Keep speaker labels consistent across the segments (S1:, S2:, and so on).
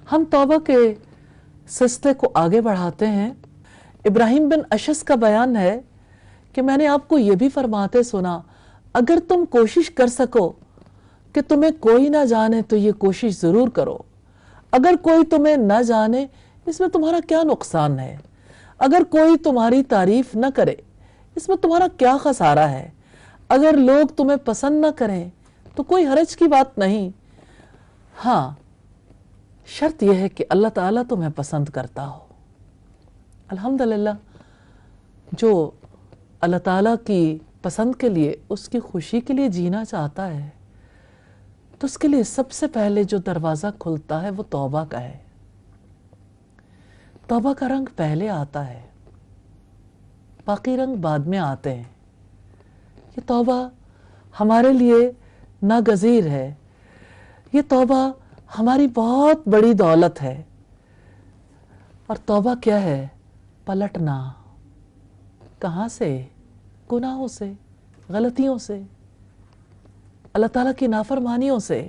S1: ہم توبہ کے سلسلے کو آگے بڑھاتے ہیں۔ ابراہیم بن اشعث کا بیان ہے کہ میں نے آپ کو یہ بھی فرماتے سنا، اگر تم کوشش کر سکو کہ تمہیں کوئی نہ جانے تو یہ کوشش ضرور کرو، اگر کوئی تمہیں نہ جانے اس میں تمہارا کیا نقصان ہے، اگر کوئی تمہاری تعریف نہ کرے اس میں تمہارا کیا خسارہ ہے، اگر لوگ تمہیں پسند نہ کریں تو کوئی حرج کی بات نہیں، ہاں شرط یہ ہے کہ اللہ تعالیٰ تمہیں پسند کرتا ہو۔ الحمدللہ جو اللہ تعالیٰ کی پسند کے لیے، اس کی خوشی کے لیے جینا چاہتا ہے تو اس کے لیے سب سے پہلے جو دروازہ کھلتا ہے وہ توبہ کا ہے۔ توبہ کا رنگ پہلے آتا ہے، باقی رنگ بعد میں آتے ہیں۔ یہ توبہ ہمارے لیے ناگزیر ہے، یہ توبہ ہماری بہت بڑی دولت ہے۔ اور توبہ کیا ہے؟ پلٹنا۔ کہاں سے؟ گناہوں سے، غلطیوں سے، اللہ تعالیٰ کی نافرمانیوں سے۔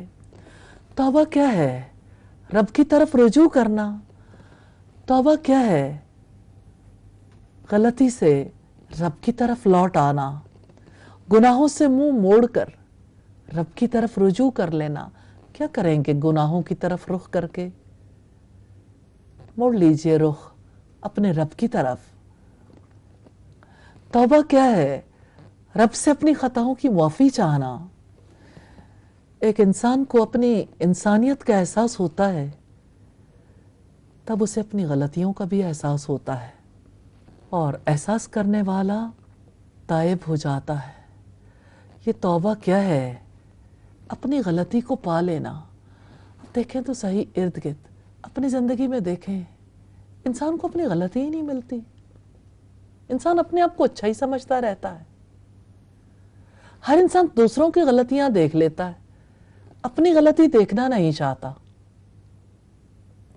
S1: توبہ کیا ہے؟ رب کی طرف رجوع کرنا۔ توبہ کیا ہے؟ غلطی سے رب کی طرف لوٹ آنا، گناہوں سے منہ موڑ کر رب کی طرف رجوع کر لینا۔ کیا کریں گے گناہوں کی طرف رخ کر کے؟ موڑ لیجئے رخ اپنے رب کی طرف۔ توبہ کیا ہے؟ رب سے اپنی خطاؤں کی معافی چاہنا۔ ایک انسان کو اپنی انسانیت کا احساس ہوتا ہے تب اسے اپنی غلطیوں کا بھی احساس ہوتا ہے، اور احساس کرنے والا تائب ہو جاتا ہے۔ یہ توبہ کیا ہے؟ اپنی غلطی کو پا لینا۔ دیکھیں تو صحیح ارد گرد اپنی زندگی میں دیکھیں، انسان کو اپنی غلطی ہی نہیں ملتی۔ انسان اپنے آپ کو اچھا ہی سمجھتا رہتا ہے۔ ہر انسان دوسروں کی غلطیاں دیکھ لیتا ہے، اپنی غلطی دیکھنا نہیں چاہتا،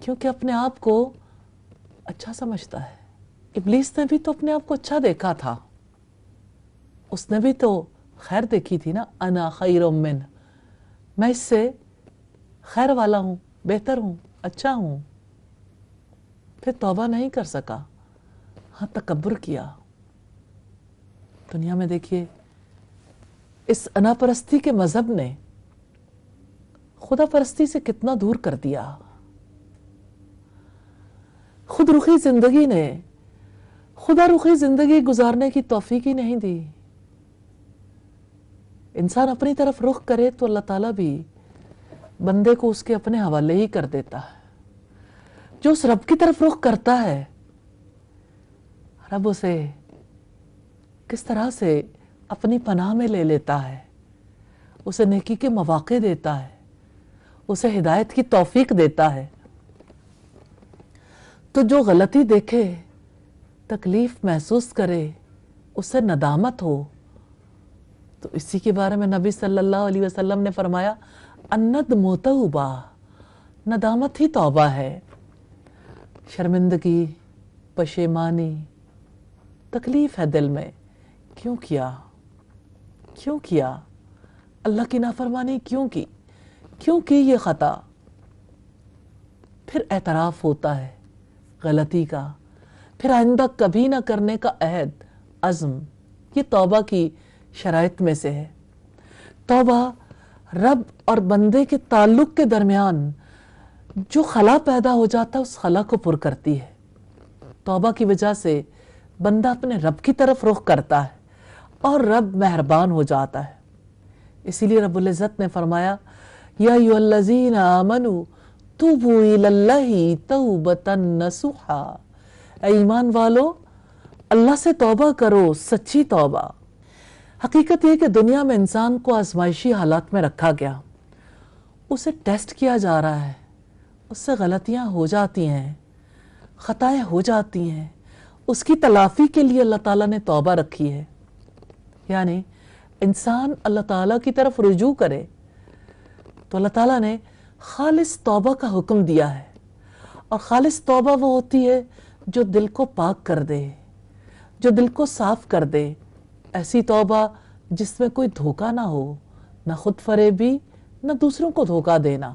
S1: کیونکہ اپنے آپ کو اچھا سمجھتا ہے۔ ابلیس نے بھی تو اپنے آپ کو اچھا دیکھا تھا، اس نے بھی تو خیر دیکھی تھی نا، انا خیر من، میں اس سے خیر والا ہوں، بہتر ہوں، اچھا ہوں۔ پھر توبہ نہیں کر سکا، ہاں تکبر کیا۔ دنیا میں دیکھیے اس انا پرستی کے مذہب نے خدا پرستی سے کتنا دور کر دیا۔ خود رخی زندگی نے خدا رخی زندگی گزارنے کی توفیق ہی نہیں دی۔ انسان اپنی طرف رخ کرے تو اللہ تعالیٰ بھی بندے کو اس کے اپنے حوالے ہی کر دیتا ہے۔ جو اس رب کی طرف رخ کرتا ہے، رب اسے کس طرح سے اپنی پناہ میں لے لیتا ہے، اسے نیکی کے مواقع دیتا ہے، اسے ہدایت کی توفیق دیتا ہے۔ تو جو غلطی دیکھے، تکلیف محسوس کرے، اس سے ندامت ہو، تو اسی کے بارے میں نبی صلی اللہ علیہ وسلم نے فرمایا، الندم توبہ، ندامت ہی توبہ ہے۔ شرمندگی، پشیمانی، تکلیف ہے دل میں، کیوں کیا اللہ کی نافرمانی کیوں کی یہ خطا؟ پھر اعتراف ہوتا ہے غلطی کا، پھر آئندہ کبھی نہ کرنے کا عہد، عزم۔ یہ توبہ کی شرائط میں سے ہے۔ توبہ رب اور بندے کے تعلق کے درمیان جو خلا پیدا ہو جاتا ہے اس خلا کو پر کرتی ہے۔ توبہ کی وجہ سے بندہ اپنے رب کی طرف رخ کرتا ہے اور رب مہربان ہو جاتا ہے۔ اسی لیے رب العزت نے فرمایا، یا ایھا الذین آمنوا توبوا الی اللہ توبۃ نصوحا، اے ایمان والو اللہ سے توبہ کرو، سچی توبہ۔ حقیقت یہ کہ دنیا میں انسان کو آزمائشی حالات میں رکھا گیا، اسے ٹیسٹ کیا جا رہا ہے، اس سے غلطیاں ہو جاتی ہیں، خطائیں ہو جاتی ہیں، اس کی تلافی کے لیے اللہ تعالیٰ نے توبہ رکھی ہے۔ یعنی انسان اللہ تعالیٰ کی طرف رجوع کرے تو اللہ تعالیٰ نے خالص توبہ کا حکم دیا ہے، اور خالص توبہ وہ ہوتی ہے جو دل کو پاک کر دے، جو دل کو صاف کر دے۔ ایسی توبہ جس میں کوئی دھوکہ نہ ہو، نہ خود فریبی، نہ دوسروں کو دھوکہ دینا۔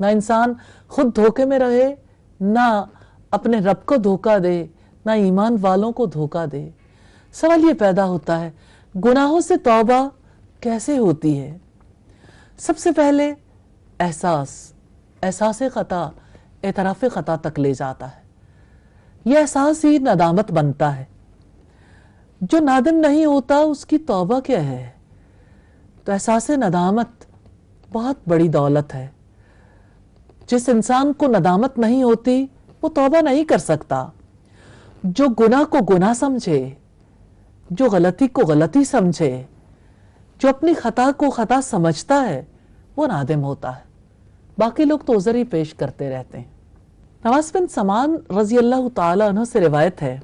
S1: نہ انسان خود دھوکے میں رہے، نہ اپنے رب کو دھوکہ دے، نہ ایمان والوں کو دھوکہ دے۔ سوال یہ پیدا ہوتا ہے گناہوں سے توبہ کیسے ہوتی ہے؟ سب سے پہلے احساس خطا، اعتراف خطا تک لے جاتا ہے۔ یہ احساس ہی ندامت بنتا ہے۔ جو نادم نہیں ہوتا اس کی توبہ کیا ہے؟ تو احساس ندامت بہت بڑی دولت ہے۔ جس انسان کو ندامت نہیں ہوتی وہ توبہ نہیں کر سکتا۔ جو گناہ کو گناہ سمجھے، جو غلطی کو غلطی سمجھے، جو اپنی خطا کو خطا سمجھتا ہے وہ نادم ہوتا ہے۔ باقی لوگ تو عذر ہی پیش کرتے رہتے ہیں۔ نواس بن سمان رضی اللہ تعالیٰ عنہ سے روایت ہے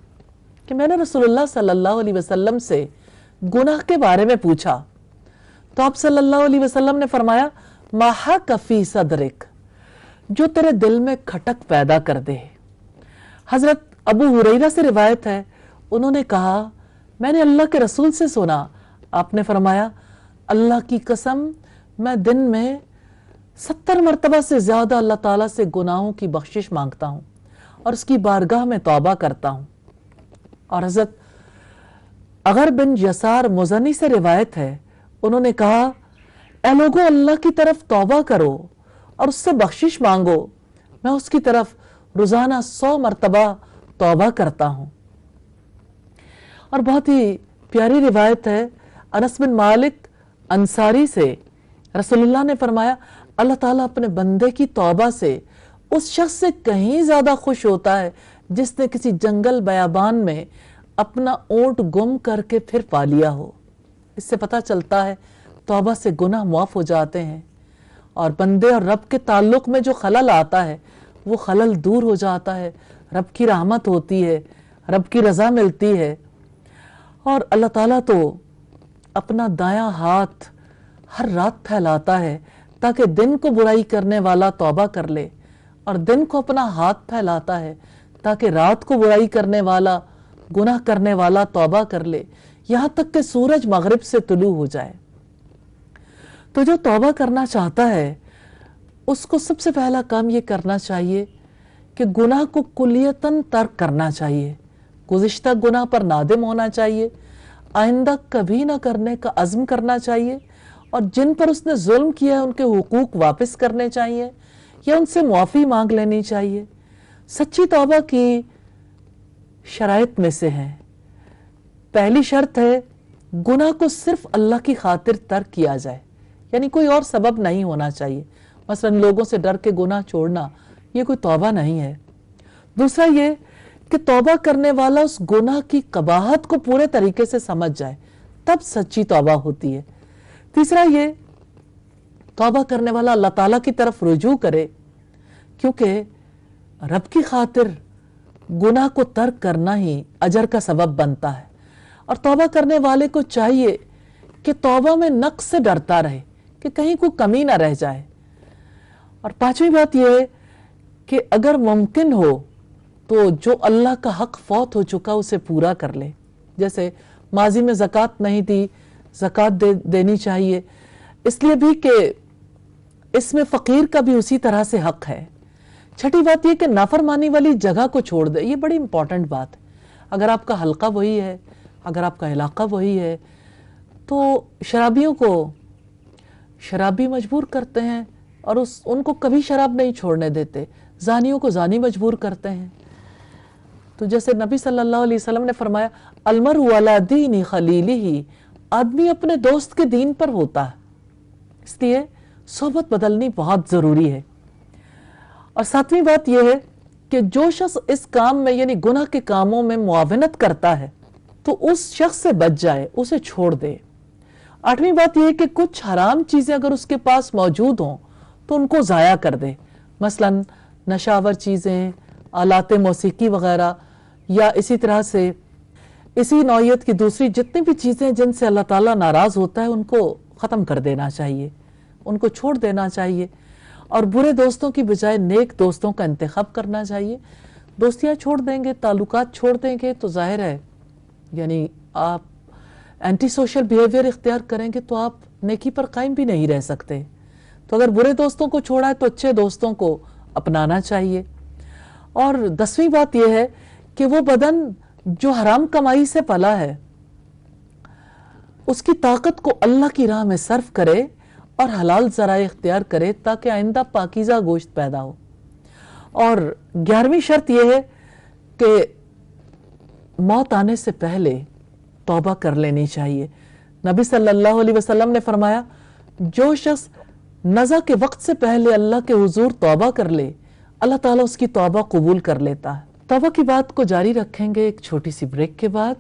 S1: کہ میں نے رسول اللہ صلی اللہ علیہ وسلم سے گناہ کے بارے میں پوچھا تو آپ صلی اللہ علیہ وسلم نے فرمایا ما حق فی صدرک، جو تیرے دل میں کھٹک پیدا کر دے۔ حضرت ابو ہریرہ سے روایت ہے، انہوں نے کہا میں نے اللہ کے رسول سے سنا، آپ نے فرمایا اللہ کی قسم میں دن میں 70 مرتبہ سے زیادہ اللہ تعالیٰ سے گناہوں کی بخشش مانگتا ہوں اور اس کی بارگاہ میں توبہ کرتا ہوں۔ اور حضرت اغر بن یسار مزنی سے روایت ہے، انہوں نے کہا اے لوگو اللہ کی طرف توبہ کرو اور اس سے بخشش مانگو، میں اس کی طرف روزانہ 100 مرتبہ توبہ کرتا ہوں۔ اور بہت ہی پیاری روایت ہے انس بن مالک انصاری سے، رسول اللہ نے فرمایا اللہ تعالیٰ اپنے بندے کی توبہ سے اس شخص سے کہیں زیادہ خوش ہوتا ہے جس نے کسی جنگل بیابان میں اپنا اونٹ گم کر کے پھر پا لیا ہو۔ اس سے پتہ چلتا ہے توبہ سے گناہ معاف ہو جاتے ہیں اور بندے اور رب کے تعلق میں جو خلل آتا ہے وہ خلل دور ہو جاتا ہے، رب کی رحمت ہوتی ہے، رب کی رضا ملتی ہے۔ اور اللہ تعالیٰ تو اپنا دایاں ہاتھ ہر رات پھیلاتا ہے تاکہ دن کو برائی کرنے والا توبہ کر لے، اور دن کو اپنا ہاتھ پھیلاتا ہے تاکہ رات کو برائی کرنے والا، گناہ کرنے والا توبہ کر لے، یہاں تک کہ سورج مغرب سے طلوع ہو جائے۔ تو جو توبہ کرنا چاہتا ہے اس کو سب سے پہلا کام یہ کرنا چاہیے کہ گناہ کو کلیتاً ترک کرنا چاہیے، گزشتہ گناہ پر نادم ہونا چاہیے، آئندہ کبھی نہ کرنے کا عزم کرنا چاہیے، اور جن پر اس نے ظلم کیا ہے ان کے حقوق واپس کرنے چاہیے یا ان سے معافی مانگ لینی چاہیے۔ سچی توبہ کی شرائط میں سے ہے، پہلی شرط ہے گناہ کو صرف اللہ کی خاطر ترک کیا جائے، یعنی کوئی اور سبب نہیں ہونا چاہیے، مثلا لوگوں سے ڈر کے گناہ چھوڑنا یہ کوئی توبہ نہیں ہے۔ دوسرا یہ کہ توبہ کرنے والا اس گناہ کی قباحت کو پورے طریقے سے سمجھ جائے، تب سچی توبہ ہوتی ہے۔ تیسرا یہ توبہ کرنے والا اللہ تعالیٰ کی طرف رجوع کرے، کیونکہ رب کی خاطر گناہ کو ترک کرنا ہی اجر کا سبب بنتا ہے، اور توبہ کرنے والے کو چاہیے کہ توبہ میں نقص سے ڈرتا رہے کہ کہیں کوئی کمی نہ رہ جائے۔ اور پانچویں بات یہ ہے کہ اگر ممکن ہو تو جو اللہ کا حق فوت ہو چکا اسے پورا کر لے، جیسے ماضی میں زکوٰۃ نہیں دی، زکوٰۃ دینی چاہیے، اس لیے بھی کہ اس میں فقیر کا بھی اسی طرح سے حق ہے۔ چھٹی بات یہ کہ نافرمانی والی جگہ کو چھوڑ دے، یہ بڑی امپورٹنٹ بات ہے۔ اگر آپ کا حلقہ وہی ہے، اگر آپ کا علاقہ وہی ہے، تو شرابیوں کو شرابی مجبور کرتے ہیں اور ان کو کبھی شراب نہیں چھوڑنے دیتے، زانیوں کو زانی مجبور کرتے ہیں۔ تو جیسے نبی صلی اللہ علیہ وسلم نے فرمایا المرء علی دین خلیلہ، آدمی اپنے دوست کے دین پر ہوتا ہے، اس لیے صحبت بدلنی بہت ضروری ہے۔ اور ساتویں بات یہ ہے کہ جو شخص اس کام میں یعنی گناہ کے کاموں میں معاونت کرتا ہے تو اس شخص سے بچ جائے، اسے چھوڑ دے۔ آٹھویں بات یہ ہے کہ کچھ حرام چیزیں اگر اس کے پاس موجود ہوں تو ان کو ضائع کر دے، مثلا نشاور چیزیں، آلات موسیقی وغیرہ، یا اسی طرح سے اسی نوعیت کی دوسری جتنی بھی چیزیں جن سے اللہ تعالیٰ ناراض ہوتا ہے ان کو ختم کر دینا چاہیے، ان کو چھوڑ دینا چاہیے، اور برے دوستوں کی بجائے نیک دوستوں کا انتخاب کرنا چاہیے۔ دوستیاں چھوڑ دیں گے، تعلقات چھوڑ دیں گے تو ظاہر ہے یعنی آپ اینٹی سوشل بیہیویئر اختیار کریں گے تو آپ نیکی پر قائم بھی نہیں رہ سکتے۔ تو اگر برے دوستوں کو چھوڑا ہے تو اچھے دوستوں کو اپنانا چاہیے. اور 10ویں بات یہ ہے کہ وہ بدن جو حرام کمائی سے پلا ہے اس کی طاقت کو اللہ کی راہ میں صرف کرے اور حلال ذرائع اختیار کرے تاکہ آئندہ پاکیزہ گوشت پیدا ہو. اور 11ویں شرط یہ ہے کہ موت آنے سے پہلے توبہ کر لینی چاہیے. نبی صلی اللہ علیہ وسلم نے فرمایا جو شخص نزع کے وقت سے پہلے اللہ کے حضور توبہ کر لے اللہ تعالیٰ اس کی توبہ قبول کر لیتا ہے. توبہ کی بات کو جاری رکھیں گے ایک چھوٹی سی بریک کے بعد.